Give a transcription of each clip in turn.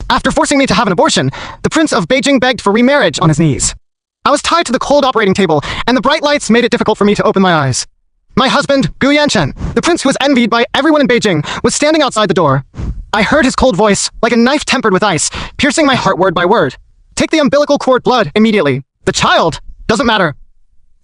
After forcing me to have an abortion, the Prince of Beijing begged for remarriage on his knees. I was tied to the cold operating table, and the bright lights made it difficult for me to open my eyes. My husband, Gu Yanchen, the prince who was envied by everyone in Beijing, was standing outside the door. I heard his cold voice, like a knife tempered with ice, piercing my heart word by word. Take the umbilical cord blood immediately. The child doesn't matter.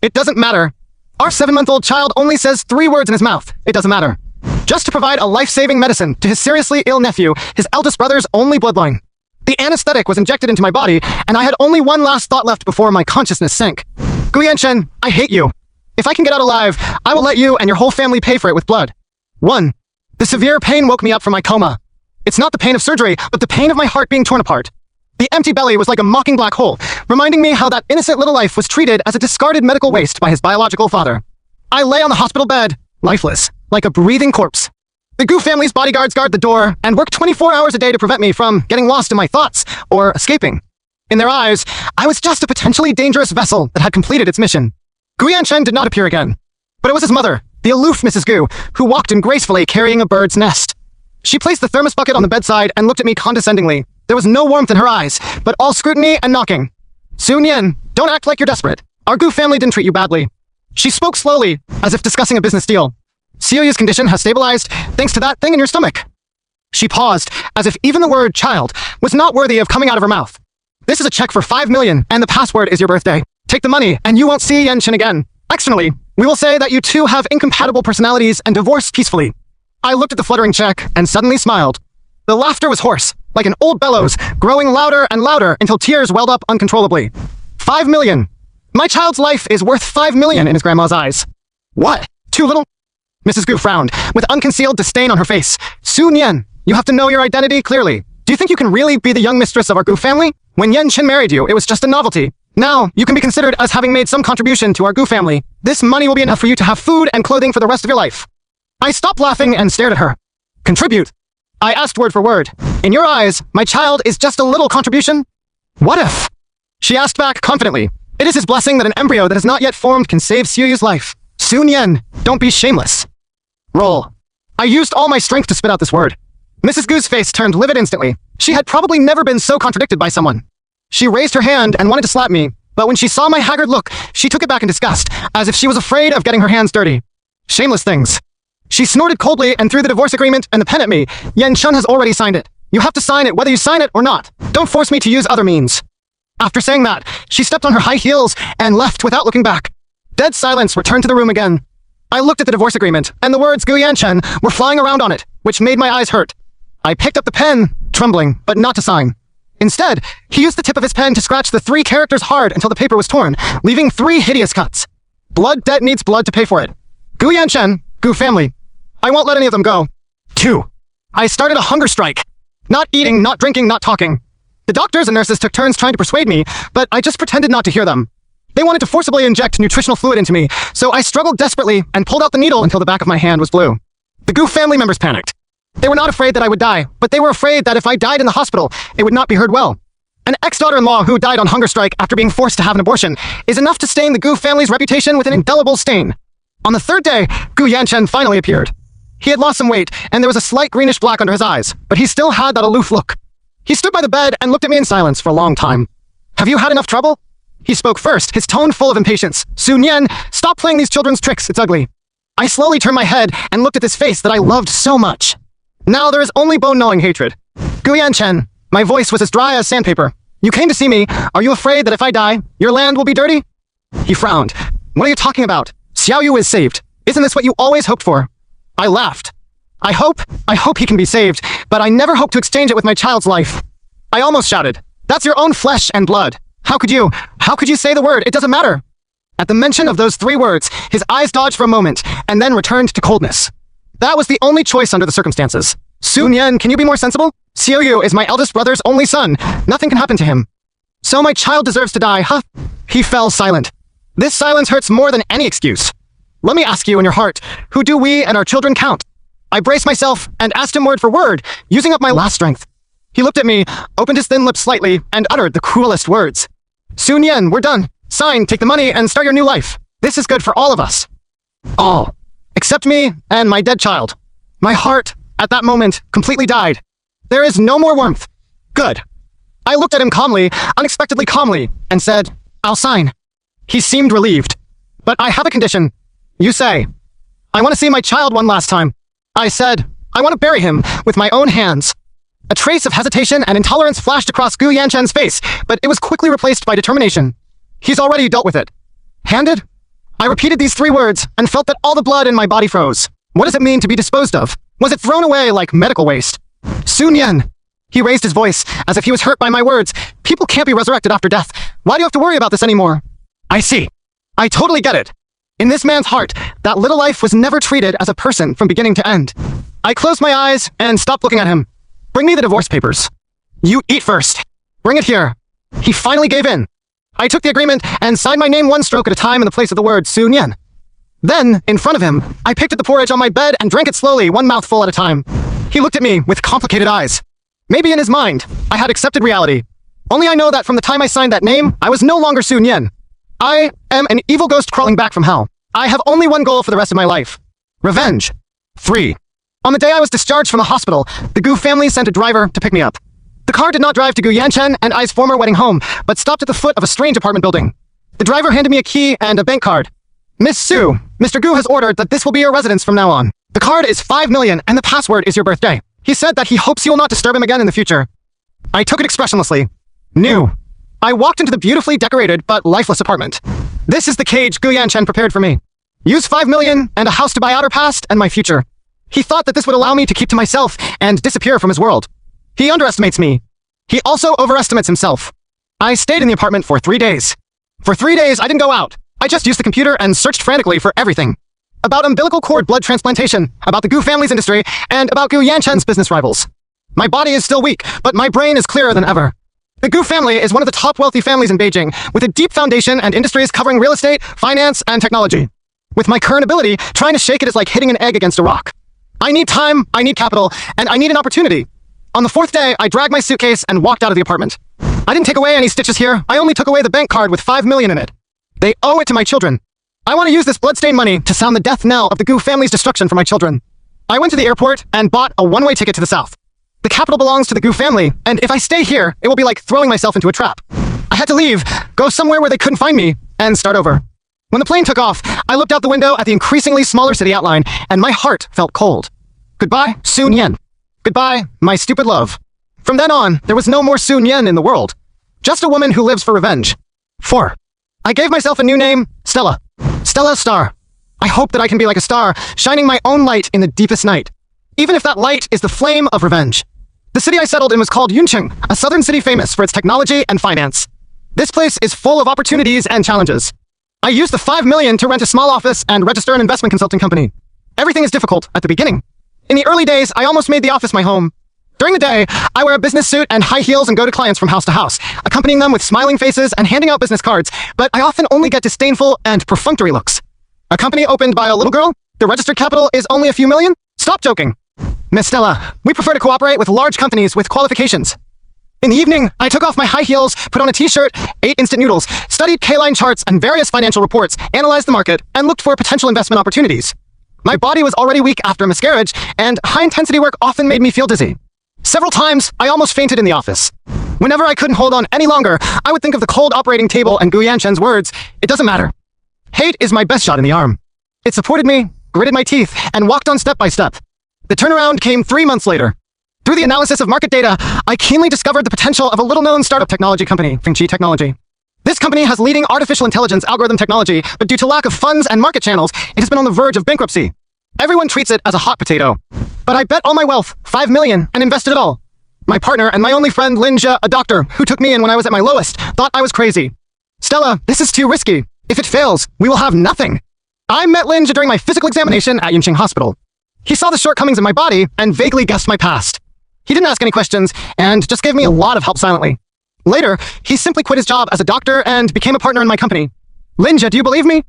It doesn't matter. Our 7-month-old child only says 3 words in his mouth. It doesn't matter. Just to provide a life-saving medicine to his seriously ill nephew, his eldest brother's only bloodline. The anesthetic was injected into my body, and I had only one last thought left before my consciousness sank. Gu Yanchen, I hate you. If I can get out alive, I will let you and your whole family pay for it with blood. 1. The severe pain woke me up from my coma. It's not the pain of surgery, but the pain of my heart being torn apart. The empty belly was like a mocking black hole, reminding me how that innocent little life was treated as a discarded medical waste by his biological father. I lay on the hospital bed, lifeless, like a breathing corpse. The Gu family's bodyguards guard the door and work 24 hours a day to prevent me from getting lost in my thoughts or escaping. In their eyes, I was just a potentially dangerous vessel that had completed its mission. Gu Yanchen did not appear again, but it was his mother, the aloof Mrs. Gu, who walked in gracefully carrying a bird's nest. She placed the thermos bucket on the bedside and looked at me condescendingly. There was no warmth in her eyes, but all scrutiny and knocking. Sun Yan, don't act like you're desperate. Our Gu family didn't treat you badly. She spoke slowly, as if discussing a business deal. Xiaoyu's condition has stabilized thanks to that thing in your stomach. She paused, as if even the word child was not worthy of coming out of her mouth. This is a check for 5 million, and the password is your birthday. Take the money, and you won't see Yanchen again. Externally, we will say that you two have incompatible personalities and divorce peacefully. I looked at the fluttering check and suddenly smiled. The laughter was hoarse, like an old bellows, growing louder and louder until tears welled up uncontrollably. 5 million. My child's life is worth 5 million in his grandma's eyes. What? Too little? Mrs. Gu frowned, with unconcealed disdain on her face. Sun Yan, you have to know your identity clearly. Do you think you can really be the young mistress of our Gu family? When Yanchen married you, it was just a novelty. Now, you can be considered as having made some contribution to our Gu family. This money will be enough for you to have food and clothing for the rest of your life. I stopped laughing and stared at her. Contribute? I asked word for word. In your eyes, my child is just a little contribution? What if? She asked back confidently. It is his blessing that an embryo that has not yet formed can save Xiaoyu's life. Sun Yan, don't be shameless. Roll. I used all my strength to spit out this word. Mrs. Gu's face turned livid instantly. She had probably never been so contradicted by someone. She raised her hand and wanted to slap me, but when she saw my haggard look, she took it back in disgust, as if she was afraid of getting her hands dirty. Shameless things. She snorted coldly and threw the divorce agreement and the pen at me. Yanchen has already signed it. You have to sign it whether you sign it or not. Don't force me to use other means. After saying that, she stepped on her high heels and left without looking back. Dead silence returned to the room again. I looked at the divorce agreement, and the words Gu Yanchen were flying around on it, which made my eyes hurt. I picked up the pen, trembling, but not to sign. Instead, he used the tip of his pen to scratch the 3 characters hard until the paper was torn, leaving 3 hideous cuts. Blood debt needs blood to pay for it. Gu Yanchen, Gu family. I won't let any of them go. 2. I started a hunger strike. Not eating, not drinking, not talking. The doctors and nurses took turns trying to persuade me, but I just pretended not to hear them. They wanted to forcibly inject nutritional fluid into me, so I struggled desperately and pulled out the needle until the back of my hand was blue. The Gu family members panicked. They were not afraid that I would die, but they were afraid that if I died in the hospital, it would not be heard well. An ex-daughter-in-law who died on hunger strike after being forced to have an abortion is enough to stain the Gu family's reputation with an indelible stain. On the 3rd day, Gu Yanchen finally appeared. He had lost some weight, and there was a slight greenish black under his eyes, but he still had that aloof look. He stood by the bed and looked at me in silence for a long time. Have you had enough trouble? He spoke first, his tone full of impatience. Sun Yan, stop playing these children's tricks, it's ugly. I slowly turned my head and looked at this face that I loved so much. Now there is only bone-gnawing hatred. Gu Yanchen, my voice was as dry as sandpaper. You came to see me. Are you afraid that if I die, your land will be dirty? He frowned. What are you talking about? Xiaoyu is saved. Isn't this what you always hoped for? I laughed. I hope he can be saved, but I never hope to exchange it with my child's life. I almost shouted. That's your own flesh and blood. How could you say the word? It doesn't matter. At the mention of those 3 words, his eyes dodged for a moment, and then returned to coldness. That was the only choice under the circumstances. Sun Yan, can you be more sensible? Xiaoyu is my eldest brother's only son. Nothing can happen to him. So my child deserves to die, huh? He fell silent. This silence hurts more than any excuse. Let me ask you in your heart, who do we and our children count? I braced myself and asked him word for word, using up my last strength. He looked at me, opened his thin lips slightly, and uttered the cruelest words. Sun Yan, we're done. Sign, take the money, and start your new life. This is good for all of us. All. Except me and my dead child. My heart, at that moment, completely died. There is no more warmth. Good. I looked at him calmly, unexpectedly calmly, and said, I'll sign. He seemed relieved. But I have a condition. You say, I want to see my child one last time. I said, I want to bury him with my own hands. A trace of hesitation and intolerance flashed across Gu Yanchen's face, but it was quickly replaced by determination. He's already dealt with it. Handed? I repeated these 3 words and felt that all the blood in my body froze. What does it mean to be disposed of? Was it thrown away like medical waste? Sun Yen. He raised his voice as if he was hurt by my words. People can't be resurrected after death. Why do you have to worry about this anymore? I see. I totally get it. In this man's heart, that little life was never treated as a person from beginning to end. I closed my eyes and stopped looking at him. Bring me the divorce papers. You eat first. Bring it here. He finally gave in. I took the agreement and signed my name 1 stroke at a time in the place of the word Sun Yen. Then, in front of him, I picked at the porridge on my bed and drank it slowly, 1 mouthful at a time. He looked at me with complicated eyes. Maybe in his mind, I had accepted reality. Only I know that from the time I signed that name, I was no longer Sun Yen. I am an evil ghost crawling back from hell. I have only one goal for the rest of my life. Revenge. 3. On the day I was discharged from the hospital, the Gu family sent a driver to pick me up. The car did not drive to Gu Yanchen and I's former wedding home, but stopped at the foot of a strange apartment building. The driver handed me a key and a bank card. Miss Su, Mr. Gu has ordered that this will be your residence from now on. The card is 5 million and the password is your birthday. He said that he hopes you will not disturb him again in the future. I took it expressionlessly. New. I walked into the beautifully decorated but lifeless apartment. This is the cage Gu Yanchen prepared for me. Use 5 million and a house to buy outer past and my future. He thought that this would allow me to keep to myself and disappear from his world. He underestimates me. He also overestimates himself. I stayed in the apartment for 3 days. For 3 days, I didn't go out. I just used the computer and searched frantically for everything. About umbilical cord blood transplantation, about the Gu family's industry, and about Gu Yanchen's business rivals. My body is still weak, but my brain is clearer than ever. The Gu family is one of the top wealthy families in Beijing, with a deep foundation and industries covering real estate, finance, and technology. With my current ability, trying to shake it is like hitting an egg against a rock. I need time, I need capital, and I need an opportunity. On the 4th day, I dragged my suitcase and walked out of the apartment. I didn't take away any stitches here. I only took away the bank card with 5 million in it. They owe it to my children. I want to use this bloodstained money to sound the death knell of the Gu family's destruction for my children. I went to the airport and bought a one-way ticket to the south. The capital belongs to the Gu family, and if I stay here, it will be like throwing myself into a trap. I had to leave, go somewhere where they couldn't find me, and start over. When the plane took off, I looked out the window at the increasingly smaller city outline, and my heart felt cold. Goodbye, Sun Yen. Goodbye, my stupid love. From then on, there was no more Sun Yen in the world. Just a woman who lives for revenge. 4. I gave myself a new name, Stella. Stella Star. I hope that I can be like a star, shining my own light in the deepest night. Even if that light is the flame of revenge. The city I settled in was called Yunqing, a southern city famous for its technology and finance. This place is full of opportunities and challenges. I used the 5 million to rent a small office and register an investment consulting company. Everything is difficult at the beginning. In the early days, I almost made the office my home. During the day, I wear a business suit and high heels and go to clients from house to house, accompanying them with smiling faces and handing out business cards, but I often only get disdainful and perfunctory looks. A company opened by a little girl? The registered capital is only a few million? Stop joking. Miss Stella, we prefer to cooperate with large companies with qualifications. In the evening, I took off my high heels, put on a t-shirt, ate instant noodles, studied K-line charts and various financial reports, analyzed the market, and looked for potential investment opportunities. My body was already weak after miscarriage, and high-intensity work often made me feel dizzy. Several times, I almost fainted in the office. Whenever I couldn't hold on any longer, I would think of the cold operating table and Gu Yanchen's words, "It doesn't matter." Hate is my best shot in the arm. It supported me, gritted my teeth, and walked on step by step. The turnaround came 3 months later. Through the analysis of market data, I keenly discovered the potential of a little-known startup technology company, Fengqi Technology. This company has leading artificial intelligence algorithm technology, but due to lack of funds and market channels, it has been on the verge of bankruptcy. Everyone treats it as a hot potato. But I bet all my wealth, 5 million, and invested it all. My partner and my only friend, Linja, a doctor, who took me in when I was at my lowest, thought I was crazy. Stella, this is too risky. If it fails, we will have nothing. I met Linja during my physical examination at Yunqing Hospital. He saw the shortcomings in my body and vaguely guessed my past. He didn't ask any questions and just gave me a lot of help silently. Later, he simply quit his job as a doctor and became a partner in my company. Linja, do you believe me?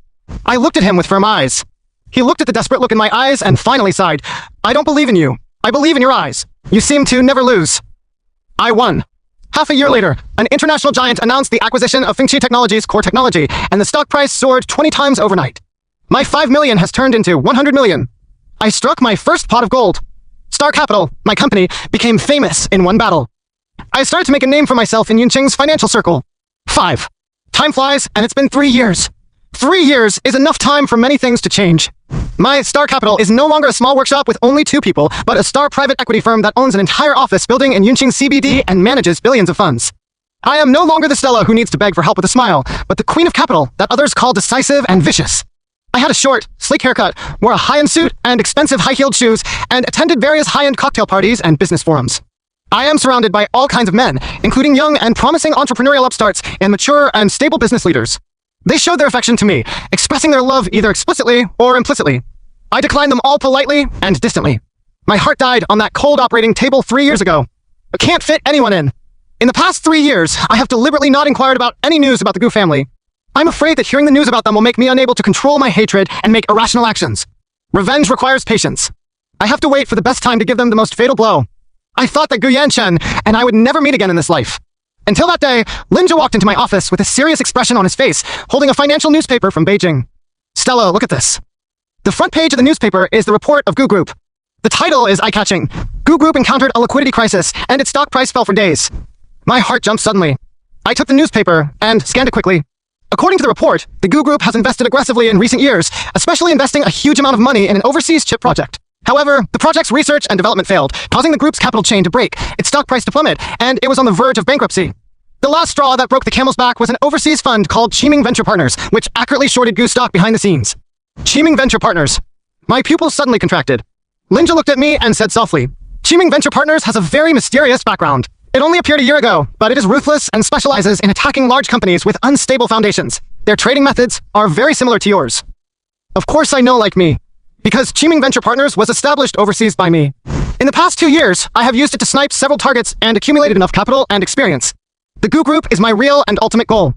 I looked at him with firm eyes. He looked at the desperate look in my eyes and finally sighed. I don't believe in you. I believe in your eyes. You seem to never lose. I won. Half a year later, an international giant announced the acquisition of Fengqi Technology's core technology, and the stock price soared 20 times overnight. My 5 million has turned into 100 million. I struck my first pot of gold. Star Capital, my company, became famous in one battle. I started to make a name for myself in Yunqing's financial circle. 5. Time flies, and it's been 3 years. 3 years is enough time for many things to change. My Star Capital is no longer a small workshop with only 2 people, but a star private equity firm that owns an entire office building in Yunqing CBD and manages billions of funds. I am no longer the Stella who needs to beg for help with a smile, but the queen of capital that others call decisive and vicious. I had a short, sleek haircut, wore a high-end suit and expensive high-heeled shoes, and attended various high-end cocktail parties and business forums. I am surrounded by all kinds of men, including young and promising entrepreneurial upstarts and mature and stable business leaders. They showed their affection to me, expressing their love either explicitly or implicitly. I declined them all politely and distantly. My heart died on that cold operating table 3 years ago. I can't fit anyone in. In the past 3 years, I have deliberately not inquired about any news about the Gu family. I'm afraid that hearing the news about them will make me unable to control my hatred and make irrational actions. Revenge requires patience. I have to wait for the best time to give them the most fatal blow. I thought that Gu Yanchen and I would never meet again in this life. Until that day, Linja walked into my office with a serious expression on his face, holding a financial newspaper from Beijing. Stella, look at this. The front page of the newspaper is the report of Gu Group. The title is eye-catching. Gu Group encountered a liquidity crisis, and its stock price fell for days. My heart jumped suddenly. I took the newspaper and scanned it quickly. According to the report, the Gu Group has invested aggressively in recent years, especially investing a huge amount of money in an overseas chip project. However, the project's research and development failed, causing the group's capital chain to break, its stock price to plummet, and it was on the verge of bankruptcy. The last straw that broke the camel's back was an overseas fund called Qiming Venture Partners, which accurately shorted Gu stock behind the scenes. Qiming Venture Partners. My pupils suddenly contracted. Linja looked at me and said softly, Qiming Venture Partners has a very mysterious background. It only appeared a year ago, but it is ruthless and specializes in attacking large companies with unstable foundations. Their trading methods are very similar to yours. Of course I know like me, because Qiming Venture Partners was established overseas by me. In the past 2 years, I have used it to snipe several targets and accumulated enough capital and experience. The Gu Group is my real and ultimate goal.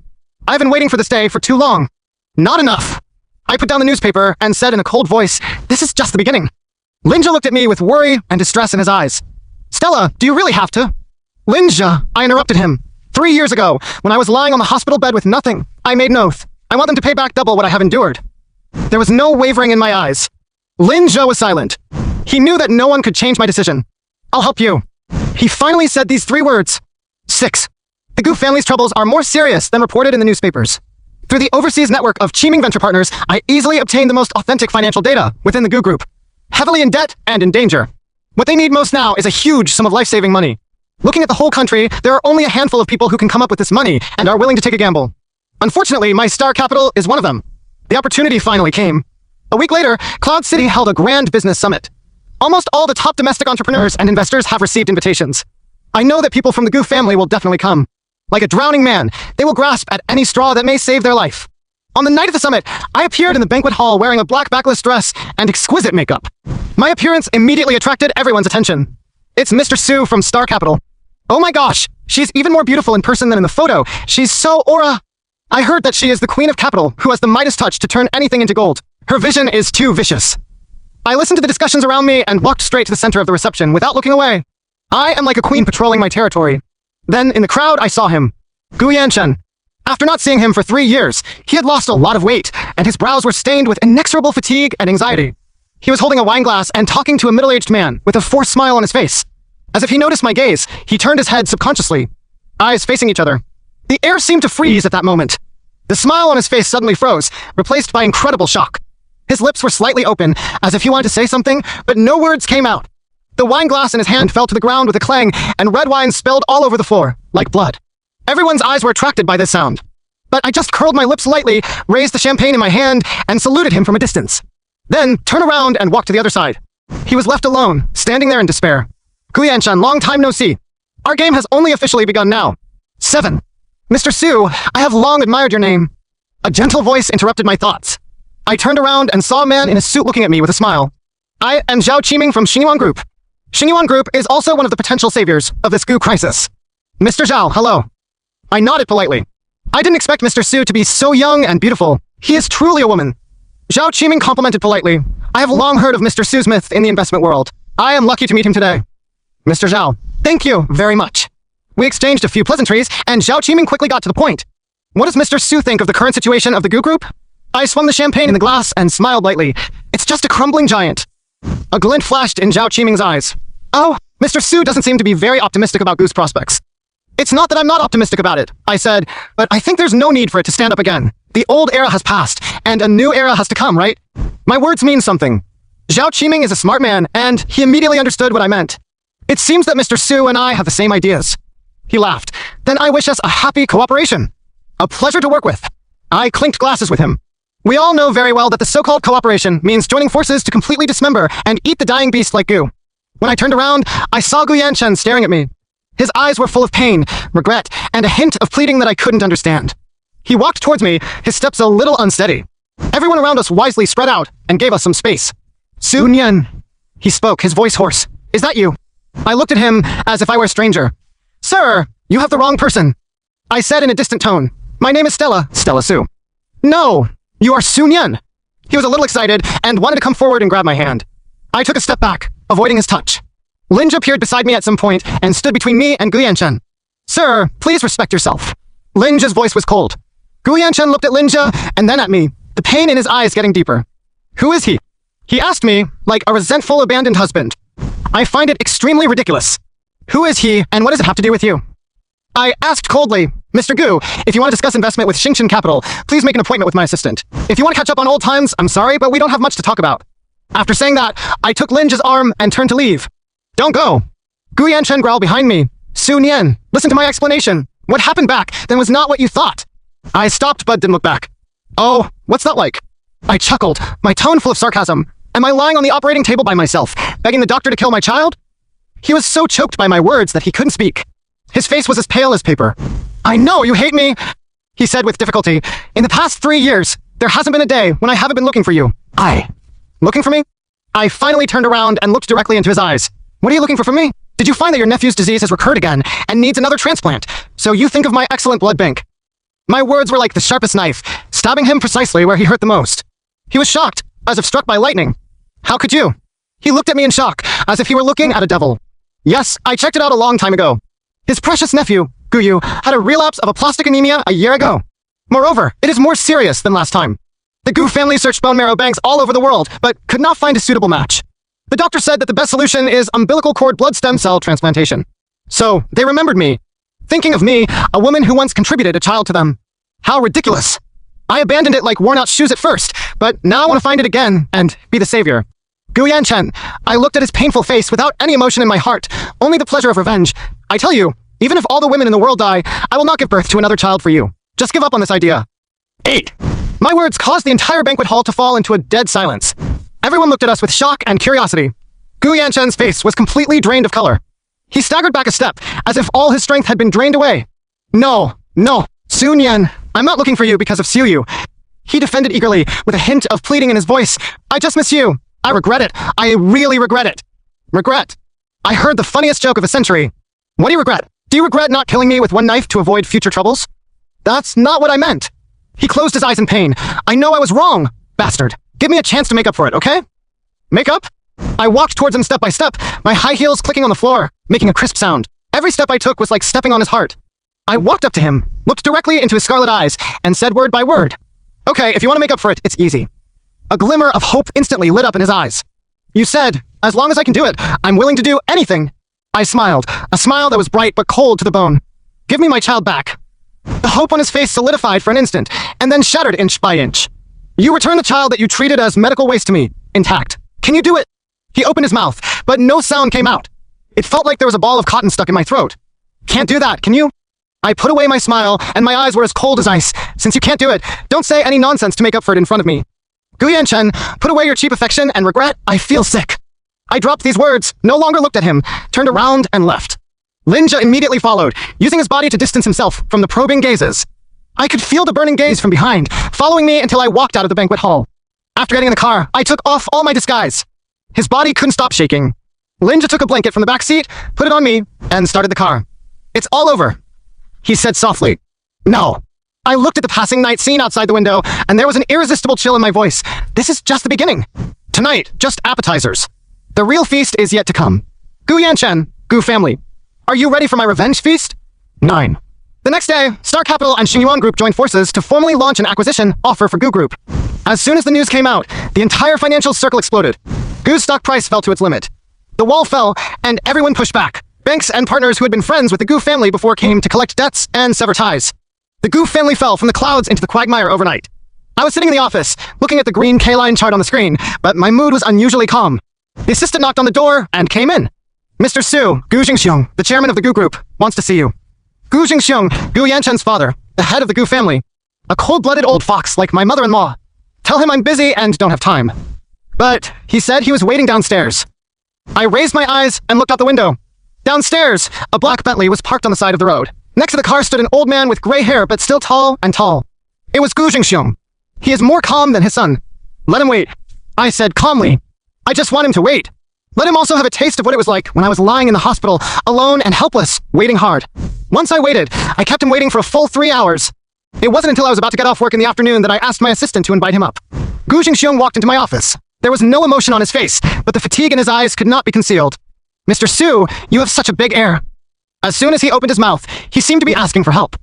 I've been waiting for this day for too long. Not enough. I put down the newspaper and said in a cold voice, this is just the beginning. Linja looked at me with worry and distress in his eyes. Stella, do you really have to? Linja, I interrupted him. 3 years ago, when I was lying on the hospital bed with nothing, I made an oath. I want them to pay back double what I have endured. There was no wavering in my eyes. Linja was silent. He knew that no one could change my decision. I'll help you. He finally said these 3 words. 6. The Gu family's troubles are more serious than reported in the newspapers. Through the overseas network of Qiming Venture Partners, I easily obtained the most authentic financial data within the Gu Group. Heavily in debt and in danger. What they need most now is a huge sum of life-saving money. Looking at the whole country, there are only a handful of people who can come up with this money and are willing to take a gamble. Unfortunately, my Star Capital is one of them. The opportunity finally came. A week later, Cloud City held a grand business summit. Almost all the top domestic entrepreneurs and investors have received invitations. I know that people from the Gu family will definitely come. Like a drowning man, they will grasp at any straw that may save their life. On the night of the summit, I appeared in the banquet hall wearing a black backless dress and exquisite makeup. My appearance immediately attracted everyone's attention. It's Mr. Su from Star Capital. Oh my gosh, she's even more beautiful in person than in the photo. She's so aura. I heard that she is the queen of capital, who has the Midas touch to turn anything into gold. Her vision is too vicious. I listened to the discussions around me and walked straight to the center of the reception without looking away. I am like a queen patrolling my territory. Then, in the crowd, I saw him. Gu Yanchen. After not seeing him for 3 years, he had lost a lot of weight, and his brows were stained with inexorable fatigue and anxiety. He was holding a wine glass and talking to a middle-aged man with a forced smile on his face. As if he noticed my gaze, he turned his head subconsciously, eyes facing each other. The air seemed to freeze at that moment. The smile on his face suddenly froze, replaced by incredible shock. His lips were slightly open, as if he wanted to say something, but no words came out. The wine glass in his hand fell to the ground with a clang, and red wine spilled all over the floor, like blood. Everyone's eyes were attracted by this sound. But I just curled my lips lightly, raised the champagne in my hand, and saluted him from a distance. Then, turned around and walked to the other side. He was left alone, standing there in despair. Gu Yanchen, long time no see. Our game has only officially begun now. 7. Mr. Su, I have long admired your name. A gentle voice interrupted my thoughts. I turned around and saw a man in a suit looking at me with a smile. I am Zhao Qiming from Xingyuan Group. Xingyuan Group is also one of the potential saviors of this Gu crisis. Mr. Zhao, hello. I nodded politely. I didn't expect Mr. Su to be so young and beautiful. He is truly a woman. Zhao Qiming complimented politely. I have long heard of Mr. Su's myth in the investment world. I am lucky to meet him today. Mr. Zhao, thank you very much. We exchanged a few pleasantries, and Zhao Qiming quickly got to the point. What does Mr. Su think of the current situation of the Gu Group? I swung the champagne in the glass and smiled lightly. It's just a crumbling giant. A glint flashed in Zhao Qiming's eyes. Oh, Mr. Su doesn't seem to be very optimistic about Gu's prospects. It's not that I'm not optimistic about it, I said, but I think there's no need for it to stand up again. The old era has passed, and a new era has to come, right? My words mean something. Zhao Qiming is a smart man, and he immediately understood what I meant. It seems that Mr. Su and I have the same ideas. He laughed. Then I wish us a happy cooperation. A pleasure to work with. I clinked glasses with him. We all know very well that the so-called cooperation means joining forces to completely dismember and eat the dying beast like goo. When I turned around, I saw Gu Yanchen staring at me. His eyes were full of pain, regret, and a hint of pleading that I couldn't understand. He walked towards me, his steps a little unsteady. Everyone around us wisely spread out and gave us some space. Su Nian, he spoke, his voice hoarse. Is that you? I looked at him as if I were a stranger. Sir, you have the wrong person. I said in a distant tone. My name is Stella Su. No, you are Su Nian. He was a little excited and wanted to come forward and grab my hand. I took a step back, avoiding his touch. Linja appeared beside me at some point and stood between me and Gu Yanchen. Sir, please respect yourself. Linja's voice was cold. Gu Yanchen looked at Linja and then at me, the pain in his eyes getting deeper. Who is he? He asked me, like a resentful, abandoned husband. I find it extremely ridiculous. Who is he, and what does it have to do with you? I asked coldly, Mr. Gu, if you want to discuss investment with Xingchen Capital, please make an appointment with my assistant. If you want to catch up on old times, I'm sorry, but we don't have much to talk about. After saying that, I took Linja's arm and turned to leave. Don't go. Gu Yanchen growled behind me. Su Nian, listen to my explanation. What happened back then was not what you thought. I stopped but didn't look back. Oh, what's that like? I chuckled, my tone full of sarcasm. Am I lying on the operating table by myself, begging the doctor to kill my child? He was so choked by my words that he couldn't speak. His face was as pale as paper. I know you hate me, he said with difficulty. In the past 3 years, there hasn't been a day when I haven't been looking for you. Looking for me? I finally turned around and looked directly into his eyes. What are you looking for from me? Did you find that your nephew's disease has recurred again and needs another transplant? So you think of my excellent blood bank. My words were like the sharpest knife, stabbing him precisely where he hurt the most. He was shocked, as if struck by lightning. How could you? He looked at me in shock, as if he were looking at a devil. Yes, I checked it out a long time ago. His precious nephew, Guyu, had a relapse of aplastic anemia a year ago. Moreover, it is more serious than last time. The Gu family searched bone marrow banks all over the world, but could not find a suitable match. The doctor said that the best solution is umbilical cord blood stem cell transplantation. So, they remembered me. Thinking of me, a woman who once contributed a child to them. How ridiculous. I abandoned it like worn-out shoes at first, but now I want to find it again and be the savior. Gu Yanchen, I looked at his painful face without any emotion in my heart, only the pleasure of revenge. I tell you, even if all the women in the world die, I will not give birth to another child for you. Just give up on this idea. 8. My words caused the entire banquet hall to fall into a dead silence. Everyone looked at us with shock and curiosity. Gu Yanchen's face was completely drained of color. He staggered back a step, as if all his strength had been drained away. No, Su Nian, I'm not looking for you because of Su Yu. He defended eagerly, with a hint of pleading in his voice. I just miss you. I regret it. I really regret it. Regret. I heard the funniest joke of the century. What do you regret? Do you regret not killing me with one knife to avoid future troubles? That's not what I meant. He closed his eyes in pain. I know I was wrong, bastard. Give me a chance to make up for it, okay? Make up? I walked towards him step by step, my high heels clicking on the floor, making a crisp sound. Every step I took was like stepping on his heart. I walked up to him, looked directly into his scarlet eyes, and said word by word. Okay, if you want to make up for it, it's easy. A glimmer of hope instantly lit up in his eyes. You said, as long as I can do it, I'm willing to do anything. I smiled, a smile that was bright but cold to the bone. Give me my child back. The hope on his face solidified for an instant, and then shattered inch by inch. You return the child that you treated as medical waste to me, intact. Can you do it? He opened his mouth, but no sound came out. It felt like there was a ball of cotton stuck in my throat. Can't do that, can you? I put away my smile, and my eyes were as cold as ice. Since you can't do it, don't say any nonsense to make up for it in front of me. Gu Yanchen, put away your cheap affection and regret. I feel sick. I dropped these words, no longer looked at him, turned around and left. Linja immediately followed, using his body to distance himself from the probing gazes. I could feel the burning gaze from behind, following me until I walked out of the banquet hall. After getting in the car, I took off all my disguise. His body couldn't stop shaking. Linja took a blanket from the back seat, put it on me, and started the car. It's all over, he said softly. No. I looked at the passing night scene outside the window, and there was an irresistible chill in my voice. This is just the beginning. Tonight, just appetizers. The real feast is yet to come. Gu Yanchen, Gu family. Are you ready for my revenge feast? 9. The next day, Star Capital and Xingyuan Group joined forces to formally launch an acquisition offer for Gu Group. As soon as the news came out, the entire financial circle exploded. Gu's stock price fell to its limit. The wall fell, and everyone pushed back, Banks and partners who had been friends with the Gu family before came to collect debts and sever ties. The Gu family fell from the clouds into the quagmire overnight. I was sitting in the office, looking at the green K-line chart on the screen, but my mood was unusually calm. The assistant knocked on the door and came in. Mr. Su, Gu Jingxiong, the chairman of the Gu group, wants to see you. Gu Jingxiong, Gu Yanchen's father, the head of the Gu family. A cold-blooded old fox like my mother-in-law. Tell him I'm busy and don't have time. But he said he was waiting downstairs. I raised my eyes and looked out the window. Downstairs, a black Bentley was parked on the side of the road. Next to the car stood an old man with gray hair but still tall and tall. It was Gu Jingxiong. He is more calm than his son. Let him wait. I said calmly. I just want him to wait. Let him also have a taste of what it was like when I was lying in the hospital, alone and helpless, waiting hard. Once I waited, I kept him waiting for a full 3 hours. It wasn't until I was about to get off work in the afternoon that I asked my assistant to invite him up. Gu Jingxiong walked into my office. There was no emotion on his face, but the fatigue in his eyes could not be concealed. Mr. Su, you have such a big air. As soon as he opened his mouth, he seemed to be asking for help.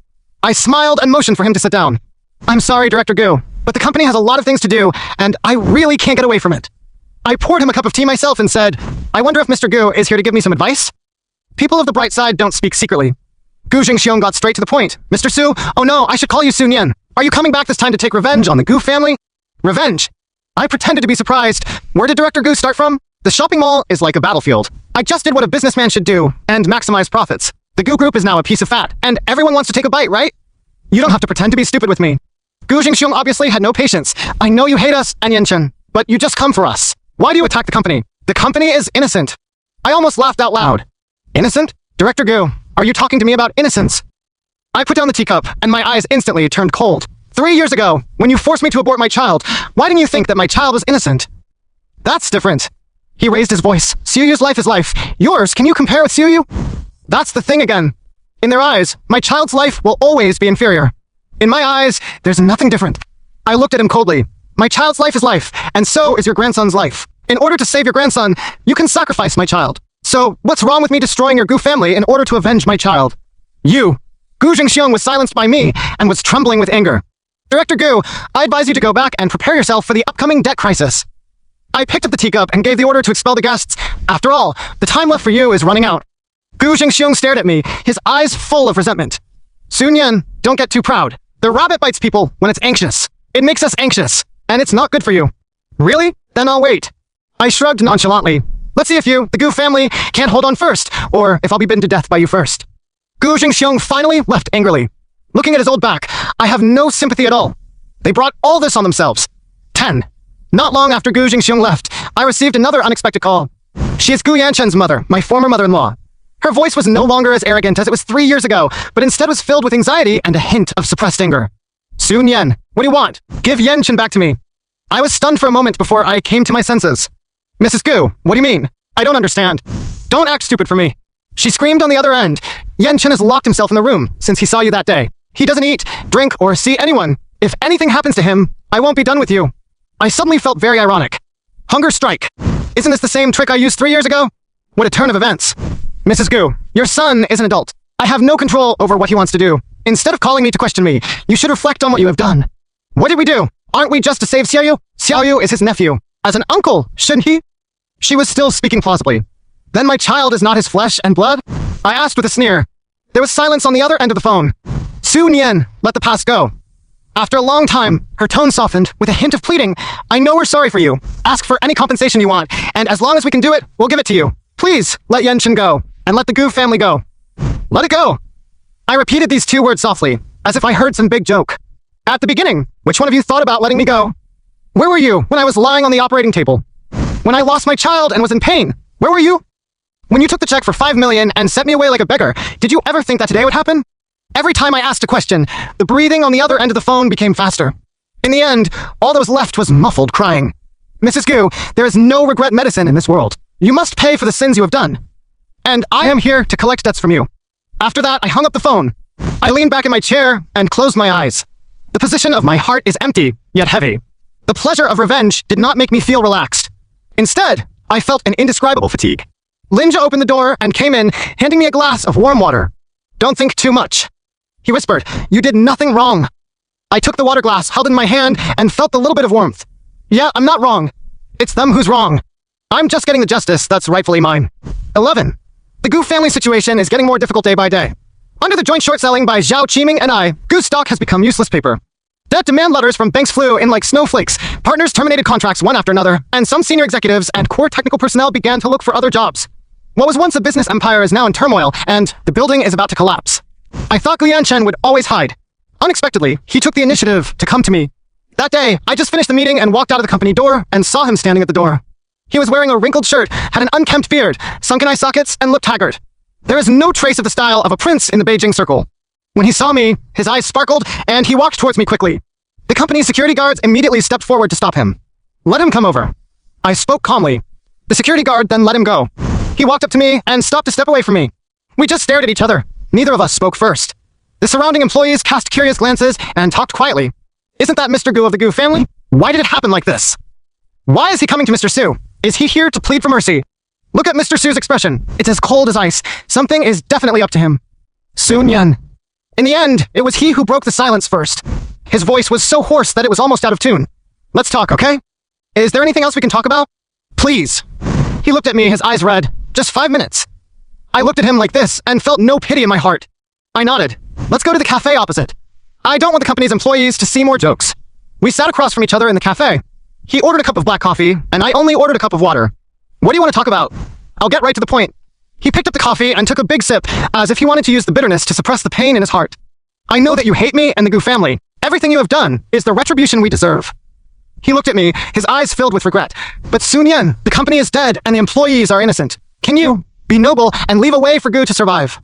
I smiled and motioned for him to sit down. I'm sorry, Director Gu, but the company has a lot of things to do, and I really can't get away from it. I poured him a cup of tea myself and said, I wonder if Mr. Gu is here to give me some advice? People of the bright side don't speak secretly. Gu Jingxiong got straight to the point. Mr. Su, oh no, I should call you Sun Yan. Are you coming back this time to take revenge on the Gu family? Revenge? I pretended to be surprised. Where did Director Gu start from? The shopping mall is like a battlefield. I just did what a businessman should do, and maximize profits. The Gu group is now a piece of fat, and everyone wants to take a bite, right? You don't have to pretend to be stupid with me. Gu Jingxiong obviously had no patience. I know you hate us, and Yanchen, but you just come for us. Why do you attack the company? The company is innocent. I almost laughed out loud. Innocent? Director Gu, are you talking to me about innocence? I put down the teacup, and my eyes instantly turned cold. 3 years ago, when you forced me to abort my child, why didn't you think that my child was innocent? That's different. He raised his voice. Siuyu's life is life. Yours, can you compare with Siuyu? That's the thing again. In their eyes, my child's life will always be inferior. In my eyes, there's nothing different. I looked at him coldly. My child's life is life, and so is your grandson's life. In order to save your grandson, you can sacrifice my child. So, what's wrong with me destroying your Gu family in order to avenge my child? You. Gu Jingxiong was silenced by me and was trembling with anger. Director Gu, I advise you to go back and prepare yourself for the upcoming debt crisis. I picked up the teacup and gave the order to expel the guests. After all, the time left for you is running out. Gu Jingxiong stared at me, his eyes full of resentment. Sun Yan, don't get too proud. The rabbit bites people when it's anxious. It makes us anxious, and it's not good for you. Really? Then I'll wait. I shrugged nonchalantly. Let's see if you, the Gu family, can't hold on first, or if I'll be bitten to death by you first. Gu Jingxiong finally left angrily. Looking at his old back, I have no sympathy at all. They brought all this on themselves. 10. Not long after Gu Jingxiong left, I received another unexpected call. She is Gu Yanchen's mother, my former mother-in-law. Her voice was no longer as arrogant as it was 3 years ago, but instead was filled with anxiety and a hint of suppressed anger. Sun Yan, what do you want? Give Yanchen back to me. I was stunned for a moment before I came to my senses. Mrs. Gu, what do you mean? I don't understand. Don't act stupid for me. She screamed on the other end. Yanchen has locked himself in the room since he saw you that day. He doesn't eat, drink, or see anyone. If anything happens to him, I won't be done with you. I suddenly felt very ironic. Hunger strike. Isn't this the same trick I used 3 years ago? What a turn of events. Mrs. Gu, your son is an adult. I have no control over what he wants to do. Instead of calling me to question me, you should reflect on what you have done. What did we do? Aren't we just to save Xiaoyu? Xiaoyu is his nephew. As an uncle, shouldn't he? She was still speaking plausibly. Then my child is not his flesh and blood? I asked with a sneer. There was silence on the other end of the phone. Sun Yan let the past go. After a long time, her tone softened with a hint of pleading. I know we're sorry for you. Ask for any compensation you want, and as long as we can do it, we'll give it to you. Please, let Yanchen go, and let the Gu family go. Let it go. I repeated these 2 words softly, as if I heard some big joke. At the beginning, which one of you thought about letting me go? Where were you when I was lying on the operating table? When I lost my child and was in pain, where were you? When you took the check for $5 million and sent me away like a beggar, did you ever think that today would happen? Every time I asked a question, the breathing on the other end of the phone became faster. In the end, all that was left was muffled crying. Mrs. Gu, there is no regret medicine in this world. You must pay for the sins you have done. And I am here to collect debts from you. After that, I hung up the phone. I leaned back in my chair and closed my eyes. The position of my heart is empty, yet heavy. The pleasure of revenge did not make me feel relaxed. Instead, I felt an indescribable fatigue. Linja opened the door and came in, handing me a glass of warm water. Don't think too much. He whispered, you did nothing wrong. I took the water glass held in my hand and felt the little bit of warmth. Yeah, I'm not wrong. It's them who's wrong. I'm just getting the justice that's rightfully mine. 11. The Gu family situation is getting more difficult day by day. Under the joint short selling by Zhao Qiming and I, Gu's stock has become useless paper. Debt demand letters from banks flew in like snowflakes, partners terminated contracts one after another, and some senior executives and core technical personnel began to look for other jobs. What was once a business empire is now in turmoil, and the building is about to collapse. I thought Gu Yanchen would always hide. Unexpectedly, he took the initiative to come to me. That day, I just finished the meeting and walked out of the company door and saw him standing at the door. He was wearing a wrinkled shirt, had an unkempt beard, sunken eye sockets, and looked haggard. There is no trace of the style of a prince in the Beijing circle. When he saw me, his eyes sparkled, and he walked towards me quickly. The company's security guards immediately stepped forward to stop him. Let him come over. I spoke calmly. The security guard then let him go. He walked up to me and stopped to step away from me. We just stared at each other. Neither of us spoke first. The surrounding employees cast curious glances and talked quietly. Isn't that Mr. Gu of the Gu family? Why did it happen like this? Why is he coming to Mr. Su? Is he here to plead for mercy? Look at Mr. Su's expression. It's as cold as ice. Something is definitely up to him. Sun Yan. In the end, it was he who broke the silence first. His voice was so hoarse that it was almost out of tune. Let's talk, okay? Is there anything else we can talk about? Please. He looked at me, his eyes red. Just 5 minutes. I looked at him like this and felt no pity in my heart. I nodded. Let's go to the cafe opposite. I don't want the company's employees to see more jokes. We sat across from each other in the cafe. He ordered a cup of black coffee, and I only ordered a cup of water. What do you want to talk about? I'll get right to the point. He picked up the coffee and took a big sip, as if he wanted to use the bitterness to suppress the pain in his heart. I know that you hate me and the Gu family. Everything you have done is the retribution we deserve. He looked at me, his eyes filled with regret. But Sun Yan, the company is dead and the employees are innocent. Can you be noble and leave a way for Gu to survive?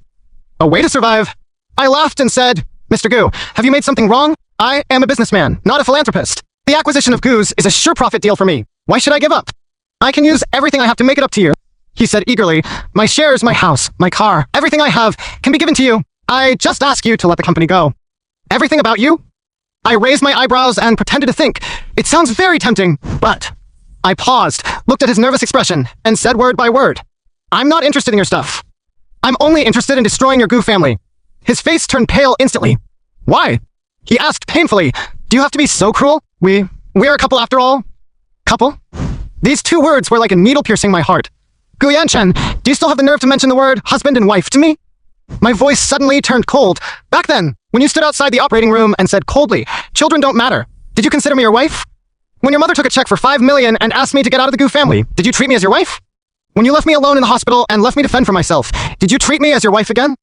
A way to survive? I laughed and said, Mr. Gu, have you made something wrong? I am a businessman, not a philanthropist. The acquisition of Gu's is a sure profit deal for me. Why should I give up? I can use everything I have to make it up to you. He said eagerly, my shares, my house, my car, everything I have can be given to you. I just ask you to let the company go. Everything about you? I raised my eyebrows and pretended to think. It sounds very tempting, but... I paused, looked at his nervous expression, and said word by word. I'm not interested in your stuff. I'm only interested in destroying your Gu family. His face turned pale instantly. Why? He asked painfully, do you have to be so cruel? We're a couple after all. Couple? These 2 words were like a needle piercing my heart. Gu Yanchen, do you still have the nerve to mention the word husband and wife to me? My voice suddenly turned cold. Back then, when you stood outside the operating room and said coldly, children don't matter, did you consider me your wife? When your mother took a check for 5 million and asked me to get out of the Gu family, did you treat me as your wife? When you left me alone in the hospital and left me to fend for myself, did you treat me as your wife again?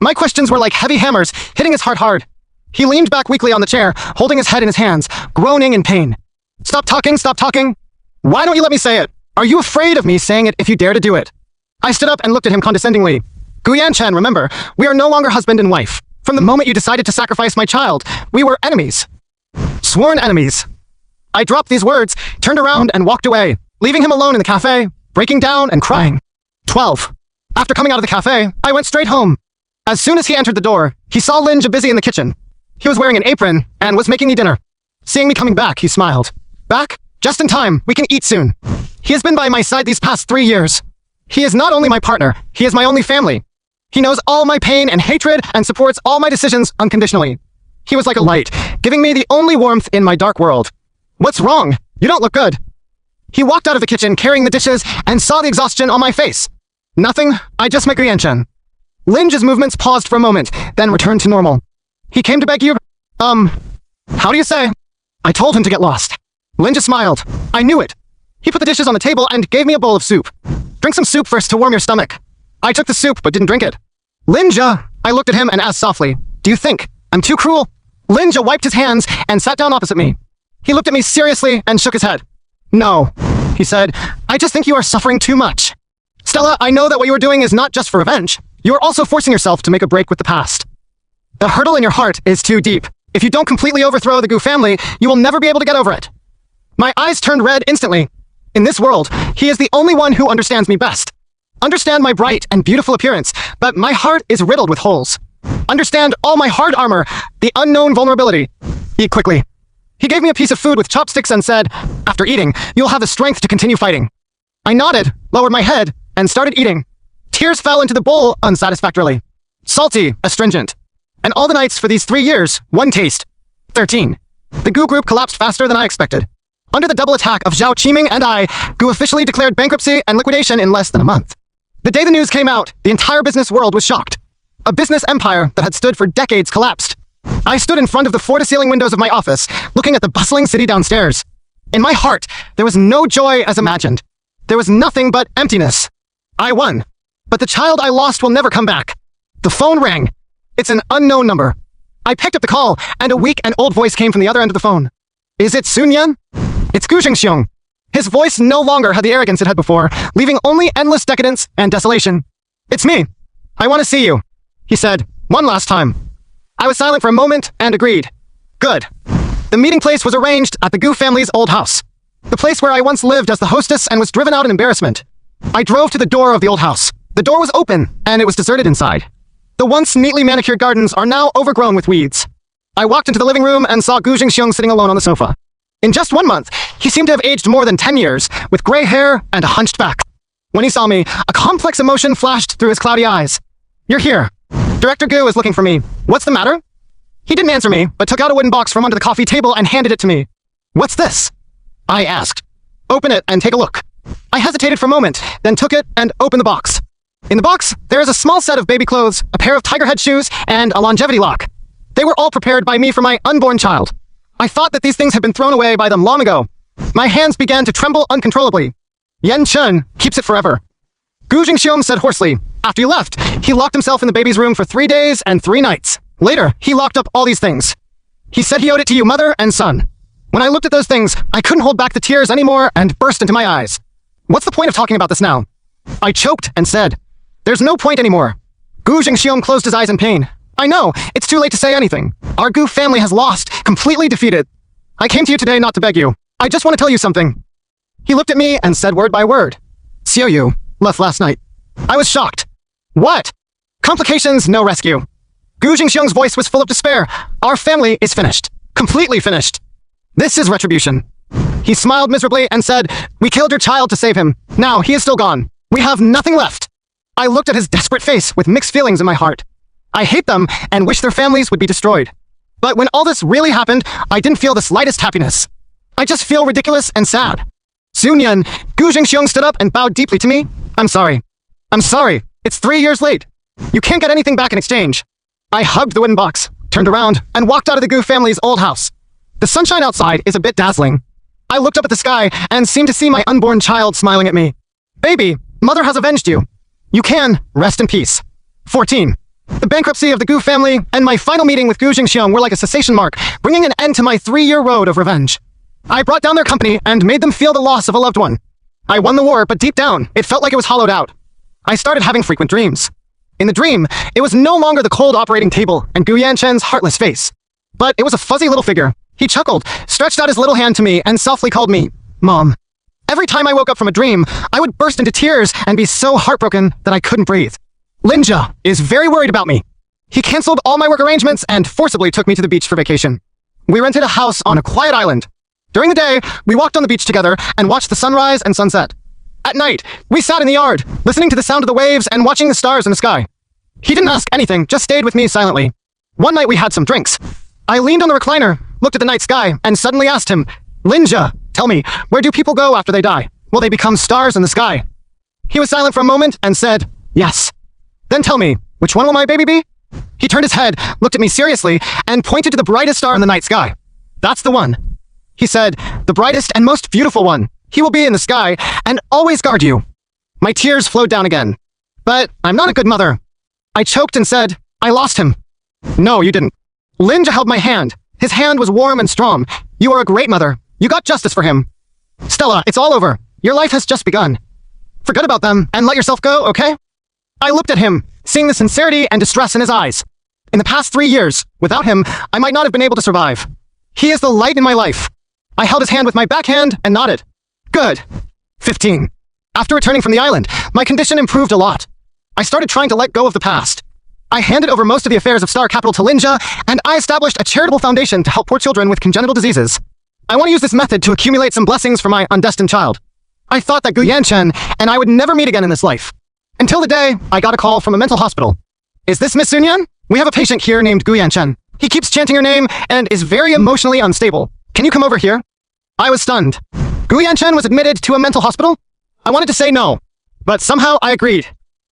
My questions were like heavy hammers, hitting his heart hard. He leaned back weakly on the chair, holding his head in his hands, groaning in pain. Stop talking, stop talking. Why don't you let me say it? Are you afraid of me saying it if you dare to do it? I stood up and looked at him condescendingly. Gu Yanchen, remember, we are no longer husband and wife. From the moment you decided to sacrifice my child, we were enemies. Sworn enemies. I dropped these words, turned around and walked away, leaving him alone in the cafe, breaking down and crying. 12. After coming out of the cafe, I went straight home. As soon as he entered the door, he saw Linja busy in the kitchen. He was wearing an apron and was making me dinner. Seeing me coming back, he smiled. Back? Just in time, we can eat soon. He has been by my side these past 3 years. He is not only my partner, he is my only family. He knows all my pain and hatred and supports all my decisions unconditionally. He was like a light, giving me the only warmth in my dark world. What's wrong? You don't look good. He walked out of the kitchen carrying the dishes and saw the exhaustion on my face. Nothing, I just met Gu Yanchen. Linja's movements paused for a moment, then returned to normal. He came to beg you, how do you say? I told him to get lost. Linja smiled. I knew it. He put the dishes on the table and gave me a bowl of soup. Drink some soup first to warm your stomach. I took the soup but didn't drink it. Linja, I looked at him and asked softly, do you think I'm too cruel? Linja wiped his hands and sat down opposite me. He looked at me seriously and shook his head. No, he said, I just think you are suffering too much. Stella, I know that what you are doing is not just for revenge. You are also forcing yourself to make a break with the past. The hurdle in your heart is too deep. If you don't completely overthrow the Gu family, you will never be able to get over it. My eyes turned red instantly. In this world, he is the only one who understands me best. Understand my bright and beautiful appearance, but my heart is riddled with holes. Understand all my hard armor, the unknown vulnerability. Eat quickly. He gave me a piece of food with chopsticks and said, after eating, you'll have the strength to continue fighting. I nodded, lowered my head, and started eating. Tears fell into the bowl unsatisfactorily. Salty, astringent. And all the nights for these 3 years, one taste. 13. The Gu group collapsed faster than I expected. Under the double attack of Zhao Qiming and I, Gu officially declared bankruptcy and liquidation in less than a month. The day the news came out, the entire business world was shocked. A business empire that had stood for decades collapsed. I stood in front of the floor-to-ceiling windows of my office, looking at the bustling city downstairs. In my heart, there was no joy as imagined. There was nothing but emptiness. I won. But the child I lost will never come back. The phone rang. It's an unknown number. I picked up the call, and a weak and old voice came from the other end of the phone. Is it Sun Yan? It's Gu Jingxiong. His voice no longer had the arrogance it had before, leaving only endless decadence and desolation. It's me. I want to see you, he said, one last time. I was silent for a moment and agreed. Good. The meeting place was arranged at the Gu family's old house. The place where I once lived as the hostess and was driven out in embarrassment. I drove to the door of the old house. The door was open, and it was deserted inside. The once neatly manicured gardens are now overgrown with weeds. I walked into the living room and saw Gu Jingxiong sitting alone on the sofa. In just 1 month, he seemed to have aged more than 10 years, with gray hair and a hunched back. When he saw me, a complex emotion flashed through his cloudy eyes. You're here. Director Gu is looking for me. What's the matter? He didn't answer me, but took out a wooden box from under the coffee table and handed it to me. What's this? I asked. Open it and take a look. I hesitated for a moment, then took it and opened the box. In the box, there is a small set of baby clothes, a pair of tiger head shoes, and a longevity lock. They were all prepared by me for my unborn child. I thought that these things had been thrown away by them long ago. My hands began to tremble uncontrollably. Yan Chen keeps it forever. Gu Jingxiong said hoarsely, after you left, he locked himself in the baby's room for 3 days and 3 nights. Later, he locked up all these things. He said he owed it to you, mother and son. When I looked at those things, I couldn't hold back the tears anymore and burst into my eyes. What's the point of talking about this now? I choked and said, there's no point anymore. Gu Jingxiong closed his eyes in pain. I know, it's too late to say anything. Our Gu family has lost, completely defeated. I came to you today not to beg you. I just want to tell you something. He looked at me and said word by word. Xiao Yu left last night. I was shocked. What? Complications, no rescue. Gu Jingxiong's voice was full of despair. Our family is finished. Completely finished. This is retribution. He smiled miserably and said, we killed your child to save him. Now he is still gone. We have nothing left. I looked at his desperate face with mixed feelings in my heart. I hate them and wish their families would be destroyed. But when all this really happened, I didn't feel the slightest happiness. I just feel ridiculous and sad. Sun Yan, Gu Jingxiong stood up and bowed deeply to me. I'm sorry. I'm sorry. It's 3 years late. You can't get anything back in exchange. I hugged the wooden box, turned around, and walked out of the Gu family's old house. The sunshine outside is a bit dazzling. I looked up at the sky and seemed to see my unborn child smiling at me. Baby, mother has avenged you. You can rest in peace. 14. The bankruptcy of the Gu family and my final meeting with Gu Jingxiong were like a cessation mark, bringing an end to my 3-year road of revenge. I brought down their company and made them feel the loss of a loved one. I won the war, but deep down, it felt like it was hollowed out. I started having frequent dreams. In the dream, it was no longer the cold operating table and Gu Yanchen's heartless face. But it was a fuzzy little figure. He chuckled, stretched out his little hand to me, and softly called me, Mom. Every time I woke up from a dream, I would burst into tears and be so heartbroken that I couldn't breathe. Linja is very worried about me. He canceled all my work arrangements and forcibly took me to the beach for vacation. We rented a house on a quiet island. During the day, we walked on the beach together and watched the sunrise and sunset. At night, we sat in the yard, listening to the sound of the waves and watching the stars in the sky. He didn't ask anything, just stayed with me silently. One night we had some drinks. I leaned on the recliner, looked at the night sky, and suddenly asked him, Linja, tell me, where do people go after they die? Will they become stars in the sky? He was silent for a moment and said, yes. Then tell me, which one will my baby be? He turned his head, looked at me seriously, and pointed to the brightest star in the night sky. That's the one. He said, the brightest and most beautiful one. He will be in the sky and always guard you. My tears flowed down again. But I'm not a good mother. I choked and said, I lost him. No, you didn't. Linja held my hand. His hand was warm and strong. You are a great mother. You got justice for him. Stella, it's all over. Your life has just begun. Forget about them and let yourself go, okay? I looked at him, seeing the sincerity and distress in his eyes. In the past 3 years, without him, I might not have been able to survive. He is the light in my life. I held his hand with my backhand and nodded. Good. 15. After returning from the island, my condition improved a lot. I started trying to let go of the past. I handed over most of the affairs of Star Capital to Linja, and I established a charitable foundation to help poor children with congenital diseases. I want to use this method to accumulate some blessings for my undestined child. I thought that Gu Yanchen and I would never meet again in this life. Until the day I got a call from a mental hospital. Is this Miss Sun Yan? We have a patient here named Gu Yanchen. He keeps chanting your name and is very emotionally unstable. Can you come over here? I was stunned. Gu Yanchen was admitted to a mental hospital? I wanted to say no, but somehow I agreed.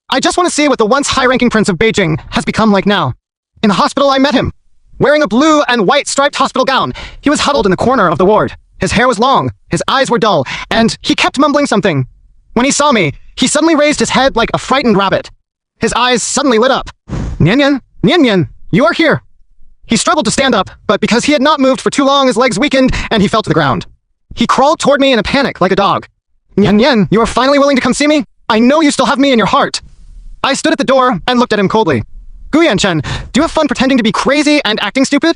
I just want to see what the once high-ranking prince of Beijing has become like now. In the hospital, I met him. Wearing a blue and white striped hospital gown, he was huddled in the corner of the ward. His hair was long, his eyes were dull, and he kept mumbling something. When he saw me, he suddenly raised his head like a frightened rabbit. His eyes suddenly lit up. Nian Nian, you are here. He struggled to stand up, but because he had not moved for too long, his legs weakened, and he fell to the ground. He crawled toward me in a panic, like a dog. Nian, you are finally willing to come see me? I know you still have me in your heart. I stood at the door and looked at him coldly. Guyanchen, do you have fun pretending to be crazy and acting stupid?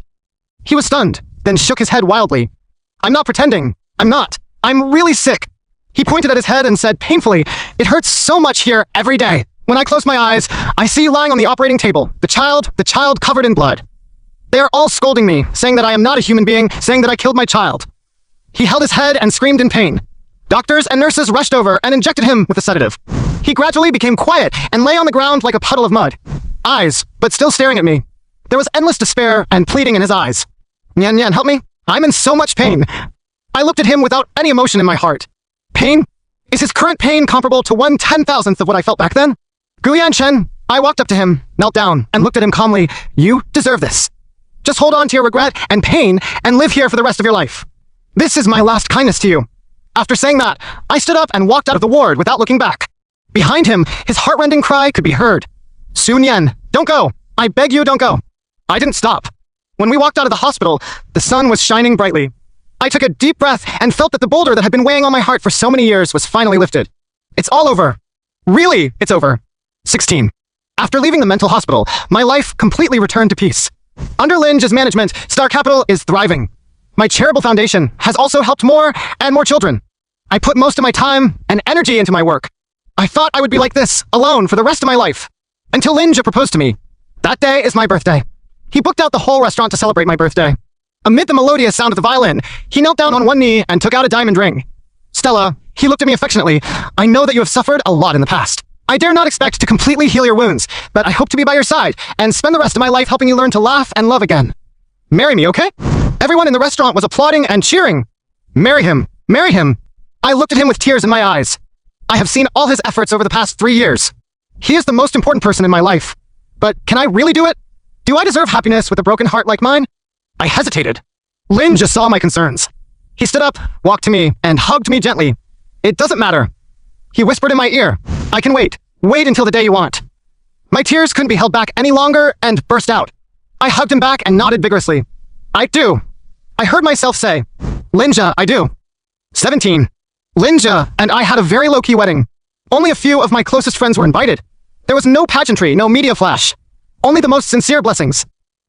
He was stunned, then shook his head wildly. I'm not pretending. I'm not. I'm really sick. He pointed at his head and said painfully, it hurts so much here every day. When I close my eyes, I see you lying on the operating table, the child covered in blood. They are all scolding me, saying that I am not a human being, saying that I killed my child. He held his head and screamed in pain. Doctors and nurses rushed over and injected him with a sedative. He gradually became quiet and lay on the ground like a puddle of mud. Eyes, but still staring at me. There was endless despair and pleading in his eyes. Nian, help me. I'm in so much pain. I looked at him without any emotion in my heart. Pain? Is his current pain comparable to 1/10,000th of what I felt back then? Guyanchen, I walked up to him, knelt down, and looked at him calmly. You deserve this. Just hold on to your regret and pain and live here for the rest of your life. This is my last kindness to you. After saying that, I stood up and walked out of the ward without looking back. Behind him, his heart-rending cry could be heard. Su Nian, don't go. I beg you, don't go. I didn't stop. When we walked out of the hospital, the sun was shining brightly. I took a deep breath and felt that the boulder that had been weighing on my heart for so many years was finally lifted. It's all over. Really, it's over. 16. After leaving the mental hospital, my life completely returned to peace. Under Linge's management, Star Capital is thriving. My charitable foundation has also helped more and more children. I put most of my time and energy into my work. I thought I would be like this, alone, for the rest of my life. Until Linge proposed to me. That day is my birthday. He booked out the whole restaurant to celebrate my birthday. Amid the melodious sound of the violin, he knelt down on one knee and took out a diamond ring. Stella, he looked at me affectionately. I know that you have suffered a lot in the past. I dare not expect to completely heal your wounds, but I hope to be by your side and spend the rest of my life helping you learn to laugh and love again. Marry me, okay? Everyone in the restaurant was applauding and cheering. Marry him. Marry him. I looked at him with tears in my eyes. I have seen all his efforts over the past 3 years. He is the most important person in my life. But can I really do it? Do I deserve happiness with a broken heart like mine? I hesitated. Lin just saw my concerns. He stood up, walked to me, and hugged me gently. It doesn't matter. He whispered in my ear. I can wait. Wait until the day you want. My tears couldn't be held back any longer and burst out. I hugged him back and nodded vigorously. I do. I heard myself say, Linja, I do. 17. Linja and I had a very low-key wedding. Only a few of my closest friends were invited. There was no pageantry, no media flash. Only the most sincere blessings.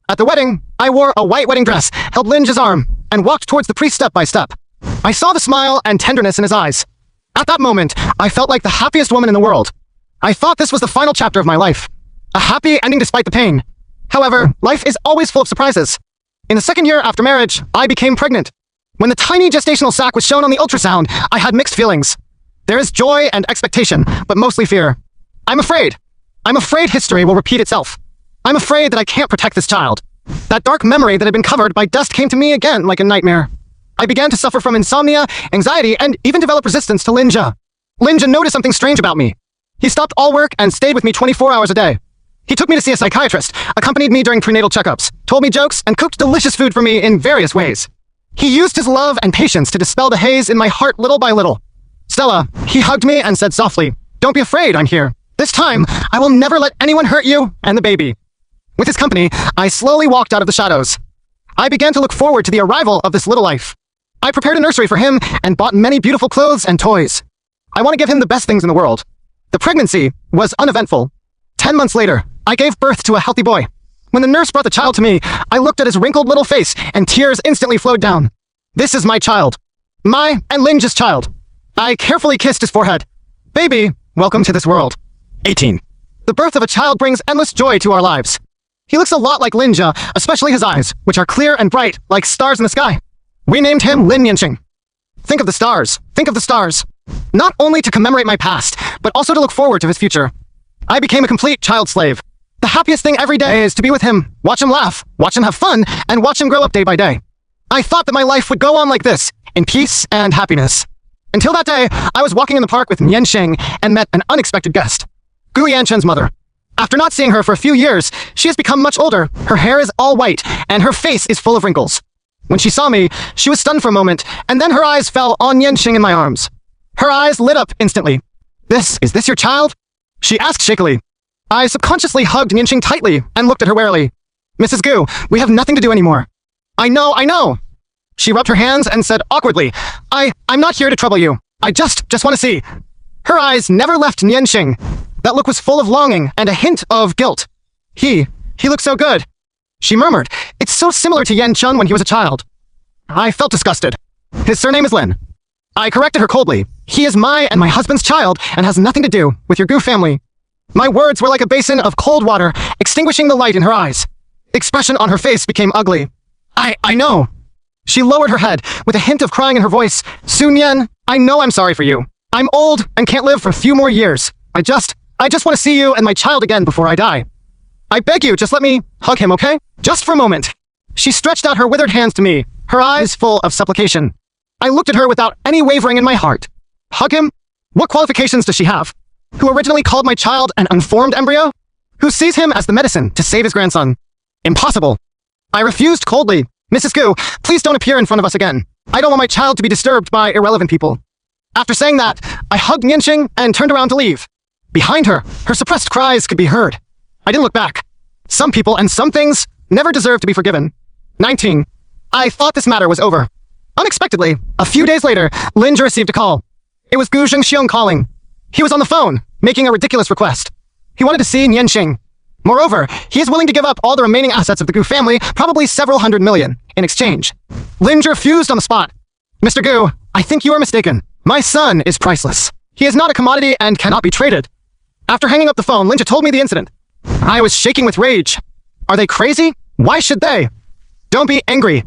At the wedding, I wore a white wedding dress, held Linja's arm, and walked towards the priest step by step. I saw the smile and tenderness in his eyes. At that moment, I felt like the happiest woman in the world. I thought this was the final chapter of my life. A happy ending despite the pain. However, life is always full of surprises. In the second year after marriage, I became pregnant. When the tiny gestational sac was shown on the ultrasound, I had mixed feelings. There is joy and expectation, but mostly fear. I'm afraid. I'm afraid history will repeat itself. I'm afraid that I can't protect this child. That dark memory that had been covered by dust came to me again like a nightmare. I began to suffer from insomnia, anxiety, and even develop resistance to Linja. Linja noticed something strange about me. He stopped all work and stayed with me 24 hours a day. He took me to see a psychiatrist, accompanied me during prenatal checkups, told me jokes, and cooked delicious food for me in various ways. He used his love and patience to dispel the haze in my heart little by little. Stella, he hugged me and said softly, "Don't be afraid, I'm here. This time, I will never let anyone hurt you and the baby." With his company, I slowly walked out of the shadows. I began to look forward to the arrival of this little life. I prepared a nursery for him and bought many beautiful clothes and toys. I want to give him the best things in the world. The pregnancy was uneventful. 10 months later, I gave birth to a healthy boy. When the nurse brought the child to me, I looked at his wrinkled little face and tears instantly flowed down. This is my child. My and Linja's child. I carefully kissed his forehead. Baby, welcome to this world. 18. The birth of a child brings endless joy to our lives. He looks a lot like Linja, especially his eyes, which are clear and bright, like stars in the sky. We named him Lin Yanqing. Think of the stars. Think of the stars. Not only to commemorate my past, but also to look forward to his future. I became a complete child slave. The happiest thing every day is to be with him, watch him laugh, watch him have fun, and watch him grow up day by day. I thought that my life would go on like this, in peace and happiness. Until that day, I was walking in the park with Nian Sheng and met an unexpected guest. Gu Yanchen's mother. After not seeing her for a few years, she has become much older. Her hair is all white, and her face is full of wrinkles. When she saw me, she was stunned for a moment, and then her eyes fell on Yanqing in my arms. Her eyes lit up instantly. Is this your child? She asked shakily. I subconsciously hugged Yanqing tightly and looked at her warily. Mrs. Gu, we have nothing to do anymore. I know. She rubbed her hands and said awkwardly, I'm not here to trouble you. I just want to see. Her eyes never left Yanqing. That look was full of longing and a hint of guilt. He looked so good. She murmured, it's so similar to Yan Chun when he was a child. I felt disgusted. His surname is Lin. I corrected her coldly. He is my and my husband's child and has nothing to do with your Gu family. My words were like a basin of cold water, extinguishing the light in her eyes. The expression on her face became ugly. I know. She lowered her head with a hint of crying in her voice. Sun Yan, I know I'm sorry for you. I'm old and can't live for a few more years. I just want to see you and my child again before I die. I beg you, just let me hug him, okay? Just for a moment. She stretched out her withered hands to me, her eyes full of supplication. I looked at her without any wavering in my heart. Hug him? What qualifications does she have? Who originally called my child an unformed embryo? Who sees him as the medicine to save his grandson? Impossible. I refused coldly. Mrs. Gu, please don't appear in front of us again. I don't want my child to be disturbed by irrelevant people. After saying that, I hugged Yanqing and turned around to leave. Behind her, her suppressed cries could be heard. I didn't look back. Some people and some things never deserve to be forgiven. 19. I thought this matter was over. Unexpectedly, a few days later, Linja received a call. It was Gu Zhengxiong calling. He was on the phone, making a ridiculous request. He wanted to see Yanqing. Moreover, he is willing to give up all the remaining assets of the Gu family, probably several hundred million, in exchange. Linja refused on the spot. Mr. Gu, I think you are mistaken. My son is priceless. He is not a commodity and cannot be traded. After hanging up the phone, Linja told me the incident. I was shaking with rage. Are they crazy? Why should they? Don't be angry.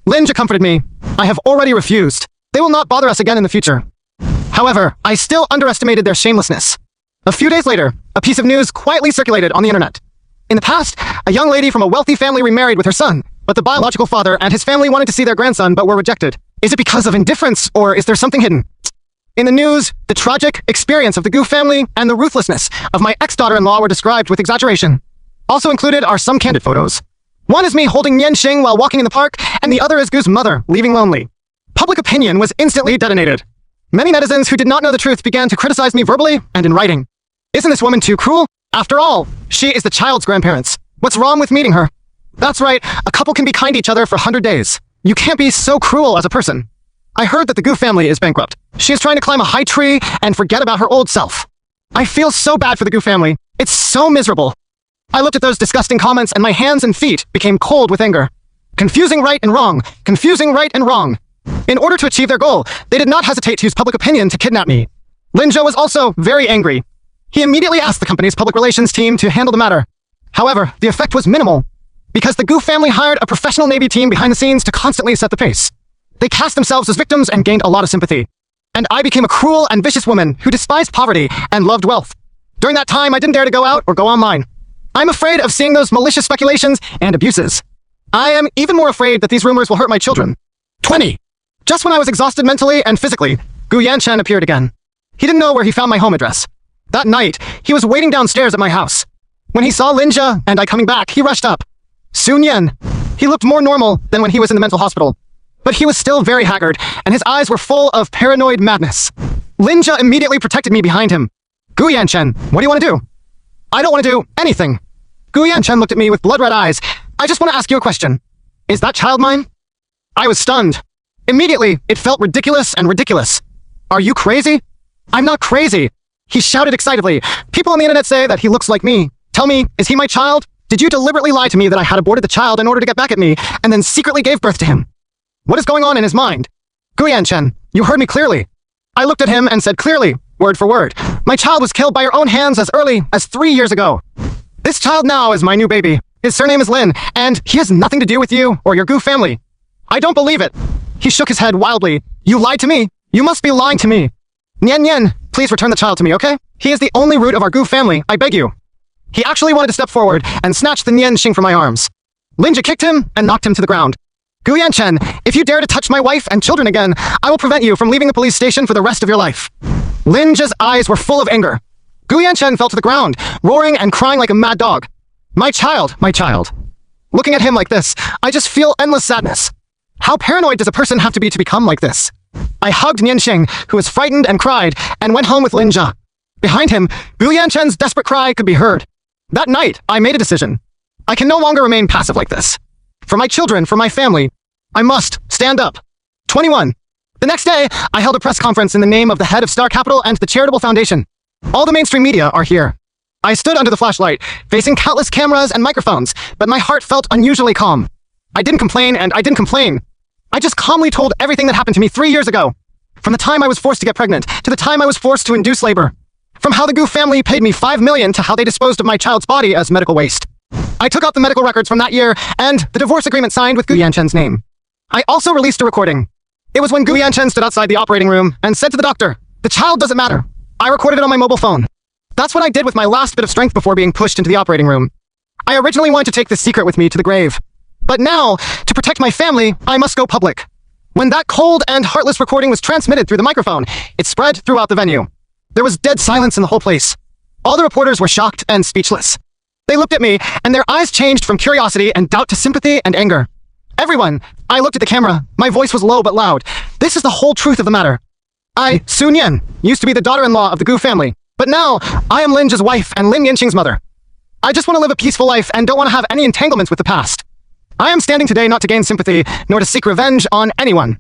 Linja comforted me. I have already refused. They will not bother us again in the future. However, I still underestimated their shamelessness. A few days later, a piece of news quietly circulated on the internet. In the past, a young lady from a wealthy family remarried with her son, but the biological father and his family wanted to see their grandson but were rejected. Is it because of indifference, or is there something hidden? In the news, the tragic experience of the Gu family and the ruthlessness of my ex-daughter-in-law were described with exaggeration. Also included are some candid photos. One is me holding Yanqing while walking in the park, and the other is Gu's mother, leaving lonely. Public opinion was instantly detonated. Many netizens who did not know the truth began to criticize me verbally and in writing. Isn't this woman too cruel? After all, she is the child's grandparents. What's wrong with meeting her? That's right, a couple can be kind to each other for 100 days. You can't be so cruel as a person. I heard that the Gu family is bankrupt. She is trying to climb a high tree and forget about her old self. I feel so bad for the Gu family. It's so miserable. I looked at those disgusting comments and my hands and feet became cold with anger. Confusing right and wrong. Confusing right and wrong. In order to achieve their goal, they did not hesitate to use public opinion to kidnap me. Linja was also very angry. He immediately asked the company's public relations team to handle the matter. However, the effect was minimal, because the Gu family hired a professional Navy team behind the scenes to constantly set the pace. They cast themselves as victims and gained a lot of sympathy. And I became a cruel and vicious woman who despised poverty and loved wealth. During that time, I didn't dare to go out or go online. I'm afraid of seeing those malicious speculations and abuses. I am even more afraid that these rumors will hurt my children. 20. Just when I was exhausted mentally and physically, Gu Yanchen appeared again. He didn't know where he found my home address. That night, he was waiting downstairs at my house. When he saw Linja and I coming back, he rushed up. Sun Yan. He looked more normal than when he was in the mental hospital. But he was still very haggard, and his eyes were full of paranoid madness. Linja immediately protected me behind him. Gu Yanchen, what do you want to do? I don't want to do anything. Gu Yanchen looked at me with blood-red eyes. I just want to ask you a question. Is that child mine? I was stunned. Immediately, it felt ridiculous and ridiculous. Are you crazy? I'm not crazy. He shouted excitedly. People on the internet say that he looks like me. Tell me, is he my child? Did you deliberately lie to me that I had aborted the child in order to get back at me, and then secretly gave birth to him? What is going on in his mind? Gu Yanchen, you heard me clearly. I looked at him and said clearly, word for word, my child was killed by your own hands as early as 3 years ago. This child now is my new baby. His surname is Lin, and he has nothing to do with you or your Gu family. I don't believe it. He shook his head wildly. You lied to me. You must be lying to me. Nian Nian, please return the child to me, okay? He is the only root of our Gu family, I beg you. He actually wanted to step forward and snatch the Nian Xing from my arms. Linja kicked him and knocked him to the ground. Gu Yanchen, if you dare to touch my wife and children again, I will prevent you from leaving the police station for the rest of your life. Linja's eyes were full of anger. Gu Yanchen fell to the ground, roaring and crying like a mad dog. My child, my child. Looking at him like this, I just feel endless sadness. How paranoid does a person have to become like this? I hugged Nianxing, who was frightened and cried, and went home with Lin Jia. Behind him, Gu Yanchen's desperate cry could be heard. That night, I made a decision. I can no longer remain passive like this. For my children, for my family, I must stand up. 21. The next day, I held a press conference in the name of the head of Star Capital and the Charitable Foundation. All the mainstream media are here. I stood under the flashlight, facing countless cameras and microphones, but my heart felt unusually calm. I didn't complain, and I didn't complain. I just calmly told everything that happened to me 3 years ago. From the time I was forced to get pregnant, to the time I was forced to induce labor. From how the Gu family paid me $5 million to how they disposed of my child's body as medical waste. I took out the medical records from that year, and the divorce agreement signed with Gu Yanchen's name. I also released a recording. It was when Gu Yanchen stood outside the operating room and said to the doctor, "The child doesn't matter." I recorded it on my mobile phone. That's what I did with my last bit of strength before being pushed into the operating room. I originally wanted to take this secret with me to the grave. But now, to protect my family, I must go public. When that cold and heartless recording was transmitted through the microphone, it spread throughout the venue. There was dead silence in the whole place. All the reporters were shocked and speechless. They looked at me, and their eyes changed from curiosity and doubt to sympathy and anger. Everyone, I looked at the camera. My voice was low but loud. This is the whole truth of the matter. I, Sun Yan, used to be the daughter-in-law of the Gu family, but now I am Lin Jia's wife and Lin Yanqing's mother. I just want to live a peaceful life and don't want to have any entanglements with the past. I am standing today not to gain sympathy, nor to seek revenge on anyone.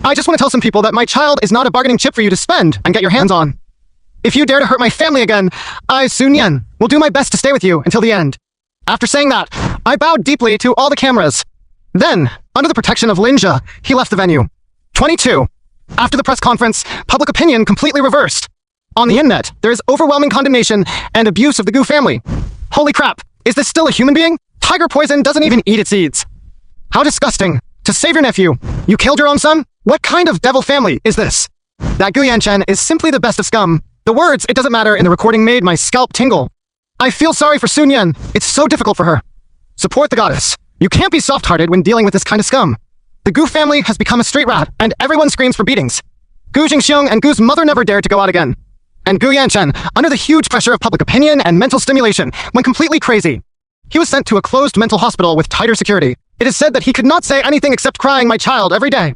I just want to tell some people that my child is not a bargaining chip for you to spend and get your hands on. If you dare to hurt my family again, I, Sun Yan, will do my best to stay with you until the end. After saying that, I bowed deeply to all the cameras. Then, under the protection of Lin Jia, he left the venue. 22. After the press conference, public opinion completely reversed. On the internet, there is overwhelming condemnation and abuse of the Gu family. Holy crap, is this still a human being? Tiger poison doesn't even eat its seeds. How disgusting. To save your nephew, you killed your own son? What kind of devil family is this? That Gu Yanchen is simply the best of scum. The words, "it doesn't matter," in the recording made my scalp tingle. I feel sorry for Sun Yan. It's so difficult for her. Support the goddess. You can't be soft-hearted when dealing with this kind of scum. The Gu family has become a street rat, and everyone screams for beatings. Gu Jingxiong and Gu's mother never dared to go out again. And Gu Yanchen, under the huge pressure of public opinion and mental stimulation, went completely crazy. He was sent to a closed mental hospital with tighter security. It is said that he could not say anything except crying "my child" every day.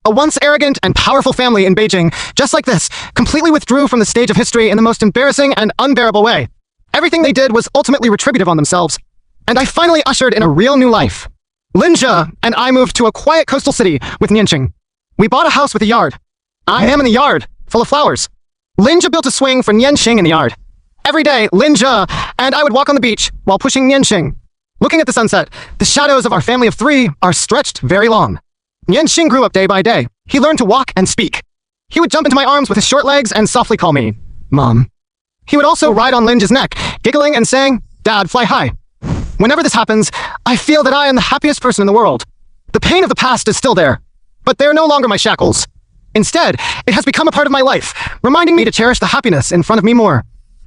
A once arrogant and powerful family in Beijing, just like this, completely withdrew from the stage of history in the most embarrassing and unbearable way. Everything they did was ultimately retributive on themselves. And I finally ushered in a real new life. Lin Jia and I moved to a quiet coastal city with Nianqing. We bought a house with a yard. I am in the yard, full of flowers. Lin Jia built a swing for Nianqing in the yard. Every day, Lin Jia and I would walk on the beach while pushing Nianqing. Looking at the sunset, the shadows of our family of 3 are stretched very long. Nianqing grew up day by day. He learned to walk and speak. He would jump into my arms with his short legs and softly call me, Mom. He would also ride on Lin Jia's neck, giggling and saying, "Dad, fly high." Whenever this happens, I feel that I am the happiest person in the world. The pain of the past is still there, but they're no longer my shackles. Instead, it has become a part of my life, reminding me to cherish the happiness in front of me more.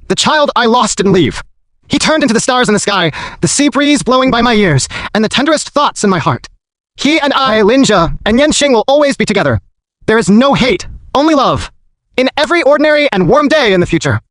The child I lost didn't leave. He turned into the stars in the sky, the sea breeze blowing by my ears, and the tenderest thoughts in my heart. He and I, Lin Jia, and Yanqing will always be together. There is no hate, only love, in every ordinary and warm day in the future.